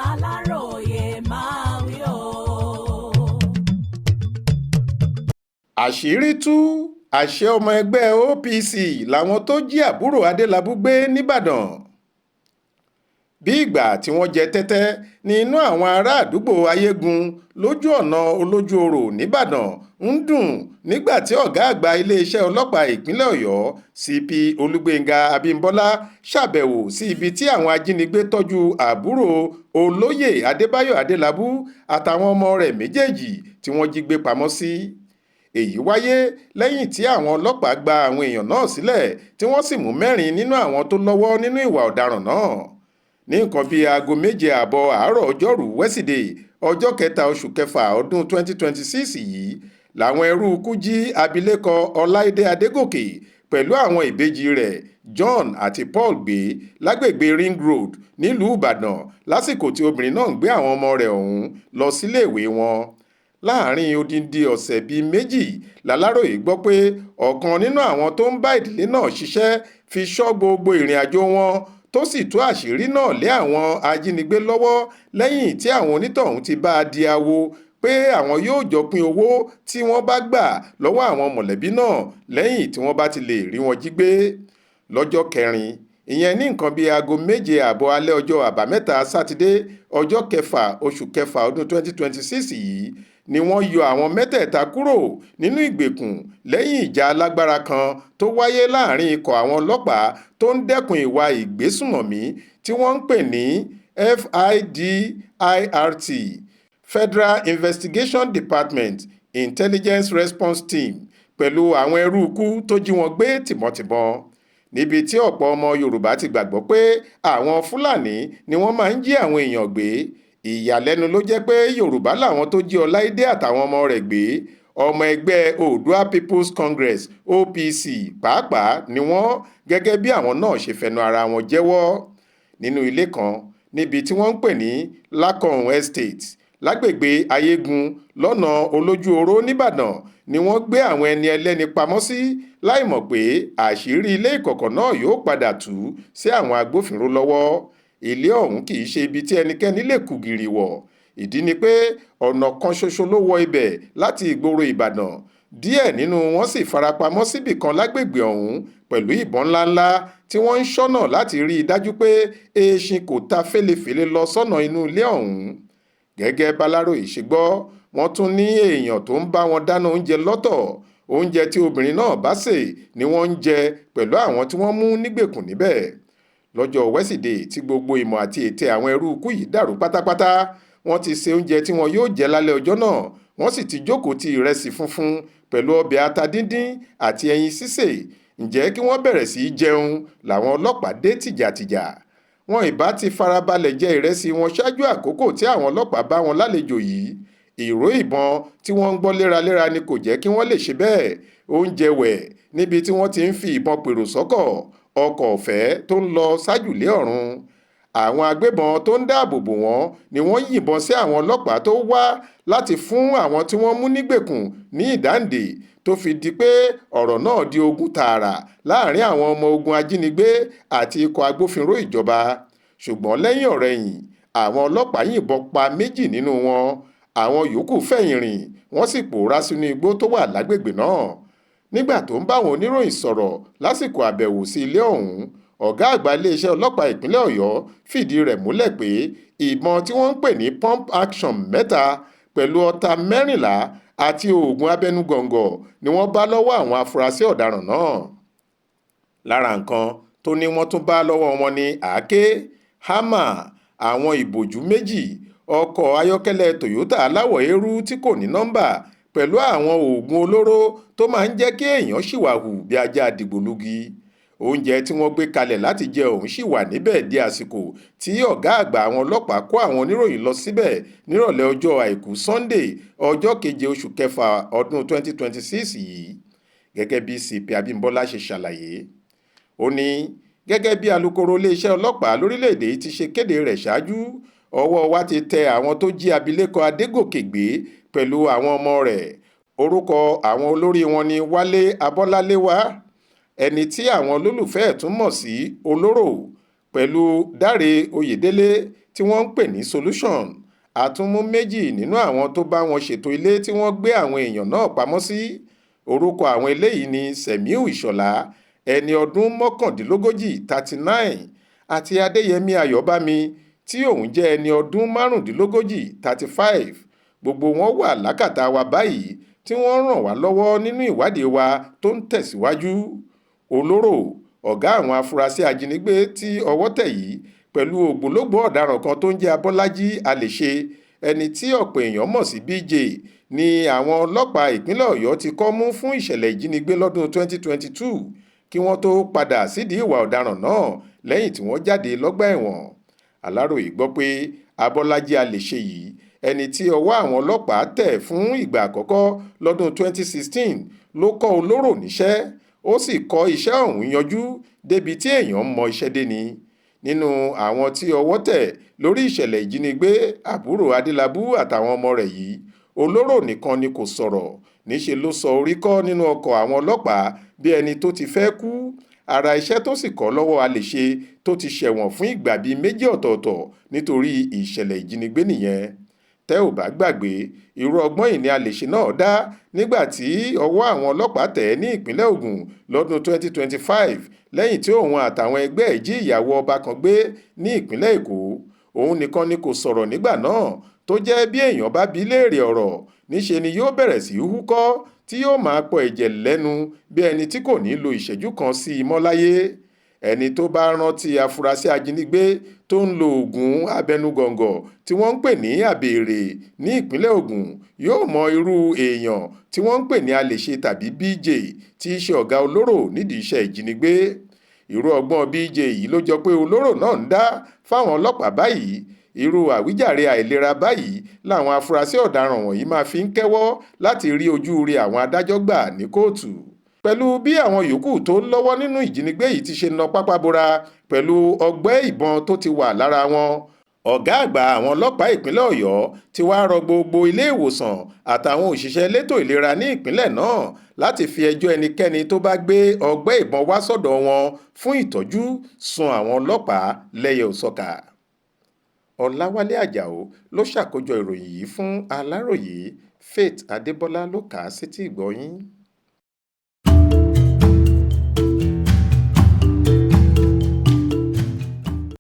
Aláròyé máa wí o. àṣírí tú àṣẹ ọmọ ẹgbẹ́ OPC làwọn tó jí àbúrò Adélabú gbé nìbàdàn. bí ìgbà tí wọ́n jẹ tẹ́tẹ́ ní inú àwọn ará àdúgbò ayégun lójú ọ̀nà olójúorò nìbàdàn ń dùn nígbà tí ọ̀gá àgbà iléeṣẹ́ ọlọ́pàá ìpínlẹ̀ ọ̀yọ́ CP olúgbénga abímbọ́lá ṣàbẹ̀wò sí ibi tí àwọn ajínigbé tọ́jú àbúrò olóyè adébáyọ̀ adélabú àtàwọn ọmọ rẹ̀ méjèèjì tí wọ́n jí gbé pamọ́ sí. èyí wáyé lẹ́yìn tí àwọn ọlọ́pàá gba àwọn èèyàn náà sílẹ̀ tí wọ́n sì mú 4 nínú àwọn tó lọ́wọ́ nínú ìwà ọ̀daràn náà. ní nǹkan bíi aago 7 ààbọ̀ àárọ̀ ọjọ́rùú wẹ́sídẹ̀ẹ́ ọjọ́ 3 oṣù kẹfà ọdún 2026 yìí làwọn ẹrú ikú jí abilékọ ọláìdé adégòkè pẹ̀lú àwọn ìbejì rẹ̀ John àti Paul gbé lágbègbè Ring Road nílùú Ìbàdàn lásìkò tí obìnrin náà ń gbé àwọn ọmọ rẹ̀ ọ̀hún lọ síléèwé wọn. láàrin odindi ọ̀sẹ̀ bíi 2 láláròyé gbọ́ pé ọ̀kan nínú àwọn tó ń bá ìdílé náà ṣiṣẹ́ fi ṣọ́ gbogbo ìrìn àjò wọn tó sì tú àṣírí náà lé àwọn ajínigbé lọ́wọ́ lẹ́yìn tí àwọn onítọ̀hún ti bá a di awo pé àwọn yóò jọ pín owó tí wọ́n bá gbà lọ́wọ́ àwọn mọ̀lẹ́bí náà lẹ́yìn tí wọ́n bá ti lè rí wọn jí gbé. lọ́jọ́ 4 ìyẹn ní nǹkan bíi aago 7 ààbọ̀ alẹ́ ọjọ́ àbámẹ́ta sátidé ọjọ́ 6 oṣù kẹfà ọdún 2026 yìí ni wọ́n yọ àwọn mẹ́tẹ̀ẹ̀ta kúrò nínú ìgbèkùn lẹ́yìn ìjà alágbára kan tó wáyé láàrin ikọ̀ àwọn ọlọ́pàá tó ń dẹ́kun ìwà ìgbésùmọ̀mí tí wọ́n ń pè ní FIDIRT Federal Investigation Department Intelligence Response Team pẹ̀lú àwọn ẹrú ikú tó jí wọn gbé tìmọ̀tìmọ̀ níbi tí ọ̀pọ̀ ọmọ Yorùbá ti gbàgbọ́ pé àwọn Fúlàní ni wọ́n máa ń jí àwọn èèyàn gbé. ìyàlẹ́nu ló jẹ́ pé Yorùbá làwọn tó jí Ọláìdé àtàwọn ọmọ rẹ̀ gbé. ọmọ ẹgbẹ́ Oòduà People's Congress OPC pàápàá ni wọ́n, gẹ́gẹ́ bí àwọn náà ṣe fẹnu ara wọn jẹ́wọ́. nínú ilé kan níbi tí wọ́n ń pè ní Lacohun Estate lágbègbè ayégun lọ́nà olójúoró nìbàdàn ni wọ́n gbé àwọn ẹni ẹlẹ́ni pamọ́ sí láìmọ̀ pé àṣírí ilé ìkọ̀kọ̀ náà yóò padà tú sí àwọn agbófinró lọ́wọ́. ilé ọ̀hún kì í ṣe ibi tí ẹnikẹ́ni lè kú gìrì wọ̀. ìdí ni pé ọ̀nà kan ṣoṣo ló wọ ibẹ̀ láti ìgboro Ìbàdàn. díẹ̀ nínú wọn sì farapamọ́ síbì kan lágbègbè ọ̀hún pẹ̀lú ìbọn ńláńlá tí wọ́n ń ṣọ́nà láti rí i dájú pé eéṣin kò ta fẹ́lẹ́fẹ́lé lọ sọ́nà inú ilé ọ̀hún. gẹ́gẹ́ b'Aláròyé ṣe gbọ́, wọ́n tún ní èèyàn tó ń bá wọn dáná oúnjẹ lọ́tọ̀. oúnjẹ tí obìnrin náà bá sè ni wọ́n ń jẹ pẹ̀lú àwọn tí wọ́n mú nígbèkùn níbẹ̀. lọ́jọ́ wẹ́sídẹ̀ẹ́ tí gbogbo ìmọ̀ àti ète àwọn ẹrú ikú yìí dàrú pátápátá, wọ́n ti se oúnjẹ tí wọn yóò jẹ lálẹ́ ọjọ́ náà. wọ́n sì ti jókòó ti ìrẹsì funfun pẹ̀lú ọbẹ̀ ata díndín àti ẹyin sísè. ǹjẹ́ kí wọ́n bẹ̀rẹ̀ sí í jẹun làwọn ọlọ́pàá dé tìjàtìjà. wọn ìbá ti farabalẹ̀ jẹ ìrẹsì wọn ṣáájú àkókò tí àwọn ọlọ́pàá bá wọn lálejò yìí. ìró ìbọn tí wọ́n ń gbọ́ léraléra ni kò jẹ́ kí wọ́n lè ṣe bẹ́ẹ̀. oúnjẹ wẹ̀ níbi tí wọ́n ti ń fi ìbọn pèrò sọ́kọ̀ ọkọ̀ ọ̀fẹ́ tó ń lọ sájùlé ọ̀run. àwọn agbébọn tó ń dáàbò bò wọ́n ni wọ́n yìnbọn sí àwọn ọlọ́pàá tó wá láti fún àwọn tí wọ́n mú nígbèkùn ní ìdáǹdè tó fi di pé ọ̀rọ̀ náà di ogun tààrà láàrin àwọn ọmọ ogun ajínigbé àti ikọ̀ agbófinró ìjọba. ṣùgbọ́n lẹ́yìn ọ̀rẹyìn àwọn ọlọ́pàá yìnbọn pa 2 nínú wọn. àwọn yòókù fẹ̀yìn rìn wọ́n sì pòórá sínú igbó tó wà lágbègbè náà. nígbà tó ń bá àwọn oníròyìn sọ̀rọ̀ lásìkò àbẹ̀wò sí ilé ọ̀hún, ọ̀gá àgbà iléeṣẹ́ ọlọ́pàá ìpínlẹ̀ ọ̀yọ́ fìdí rẹ̀ múlẹ̀ pé ìbọn tí wọ́n ń pè ní pump action 3 pẹ̀lú ọta 14 àti oògùn abẹnugọ̀ngọ̀ ni wọ́n bá lọ́wọ́ àwọn afurasí ọ̀daràn náà. lára nǹkan tó ní wọ́n tún bá lọ́wọ́ wọn ní àáké, hámà, àwọn ìbòjú 2, ọkọ̀ ayọ́kẹ́lẹ́ Toyota aláwọ̀ eérú tí kò ní nọ́mbà pẹ̀lú àwọn oògùn olóró tó máa ń jẹ́ kí èèyàn ṣìwàhù bí ajá dìgbòlugi. oúnjẹ tí wọ́n gbé kalẹ̀ láti jẹ ọ̀hún ṣì wà níbẹ̀ di àsìkò tí ọ̀gá àgbà àwọn ọlọ́pàá kó àwọn oníròyìn lọ síbẹ̀ nírọ̀lẹ́ ọjọ́ àìkú Sunday ọjọ́ 7 oṣù kẹfà ọdún 2026 yìí. gẹ́gẹ́ bí CP Abímbọ́lá ṣe ṣàlàyé, ó ní gẹ́gẹ́ bí alukoro iléeṣẹ́ ọlọ́pàá lórílẹ̀‐èdè ti ṣe kéde rẹ̀ ṣáájú, ọwọ́ wa ti tẹ àwọn tó jí abilékọ Adégòkè gbé pẹ̀lú àwọn ọmọ rẹ̀. orúkọ àwọn olórí wọn ni Wálé Abọ́láléwá, ẹni tí àwọn olólùfẹ́ ẹ̀ tún mọ̀ sí Olóró, pẹ̀lú Dáre Oyèdélé tí wọ́n ń pè ní Solution. A tún mú méjì nínú àwọn tó bá wọn ṣètò ilé tí wọ́n gbé àwọn èèyàn náà pamọ́ sí. Orúkọ àwọn eléyìí ni Sẹ̀míù Ìṣọ̀lá, ẹni ọdún mọ́kàndínlógójì 39, àti Adéyẹmí Ayọ̀bámi, tí òun jẹ́ ẹni ọdún márùndínlógójì 35. Gbogbo wọn wà lákàtà wa báyìí tí wọ́n ràn wá lọ́wọ́ nínú ìwádìí wa tó ń tẹ̀síwájú. Olóró, ọ̀gá àwọn afurasí ajínigbé tí ọwọ́ tẹ̀ yìí, pẹ̀lú ògbólógbòó ọ̀daràn kan tó ń jẹ́ Abọ́lájí Alèṣe, ẹni tí ọ̀pọ̀ èèyàn mọ̀ sí BJ, ni àwọn ọlọ́pàá ìpínlẹ̀ Ọ̀yọ́ ti kọ́ mú fún ìṣẹ̀lẹ̀ ìjínigbé lọ́dún 2022 kí wọ́n tó padà sídìí ìwà ọ̀daràn náà lẹ́yìn tí wọ́n jáde lọ́gbà ẹ̀wọ̀n. Aláròyé gbọ́ pé Abọ́lájí Alèṣe yìí, ẹni tí ọwọ́ àwọn ọlọ́pàá tẹ̀ fún ìgbà àkọ́kọ́ lọ́dún 2016, ló kọ́ Olóró níṣẹ́, ó sì kọ́ iṣẹ́ ọ̀hún yanjú débi tí èèyàn mọ iṣẹ́ dé ni. Nínú àwọn tí ọwọ́ tẹ̀ lórí ìṣẹ̀lẹ̀ ìjínigbé àbúrò Adélabú àtàwọn ọmọ rẹ̀ yìí, Olóró nìkan ni kò sọ̀rọ̀, níṣe ló sọ orí kọ́ nínú ọkọ̀ àwọn ọlọ́pàá bí ẹni tó ti fẹ́ kú. Ara iṣẹ́ tó sì kọ́ lọ́wọ́ Alèṣe tó ti ṣẹ̀wọ̀n fún ìgbà bíi méjì ọ̀tọ̀ọ̀tọ̀ nítorí ìṣẹ̀lẹ̀ ìjínigbé nìyẹn. Tẹ́ ò bá gbàgbé, irú ọgbọ́n yìí ni Alèṣe náà dá nígbà tí ọwọ́ àwọn ọlọ́pàá tẹ̀ ní ìpínlẹ̀ Ògùn lọ́dún 2025 lẹ́yìn tí òun àtàwọn ẹgbẹ́ ẹ̀ jí ìyàwó ọba kan gbé ní ìpínlẹ̀ Èkó. Òun nìkan ni kò sọ̀rọ̀ nígbà náà, tó jẹ́ bí èèyàn bá bi léèrè ọ̀rọ̀ níṣe ni yóò bẹ̀rẹ̀ sí í húkọ́ tí yóò máa pọ ẹ̀jẹ̀ lẹ́nu bí ẹni tí kò ní lo ìṣẹ́jú kan sí i mọ́ láyé. Ẹni tó bá rántí afurasí ajínigbé tó ń lo oògùn abẹnugọ̀ngọ̀ tí wọ́n ń pè ní àbèrè ní ìpínlẹ̀ Ògùn yóò mọ irú èèyàn tí wọ́n ń pè ní Alèṣe tàbí BJ, tí í ṣe ọ̀gá Olóró nídìí iṣẹ́ ìjínigbé. Irú ọgbọ́n BJ yìí ló jọ pé Olóró náà ń dá fáwọn ọlọ́pàá báyìí. Irú àwíjàre àìlera báyìí làwọn afurasí ọ̀daràn wọ̀nyí máa fi ń kẹ́wọ́ láti rí ojú rí àwọn adájọ́ gbà ní kóòtù. Pẹ̀lú bí àwọn yòókù tó lọ́wọ́ nínú ìjínigbé yìí ti ṣe na pápá bora pẹ̀lú ọgbẹ́ ìbọn tó ti wà lára wọn, ọ̀gá àgbà àwọn ọlọ́pàá ìpínlẹ̀ Ọ̀yọ́ ti wá rọ gbogbo ilé ìwòsàn àtàwọn òṣìṣẹ́ elétò ìlera ní ìpínlẹ̀ náà láti fi ẹjọ́ ẹnikẹ́ni tó bá gbé ọgbẹ́ ìbọn wá sọ́dọ̀ wọn fún ìtọ́jú sun àwọn ọlọ́pàá lẹ́yẹ òsọkà. Ọláwálé Àjàó ló ṣàkójọ ìròyìn yìí fún Aláròyé. Faith Adébọlá ló kà á sétí ìgbọ́ yín.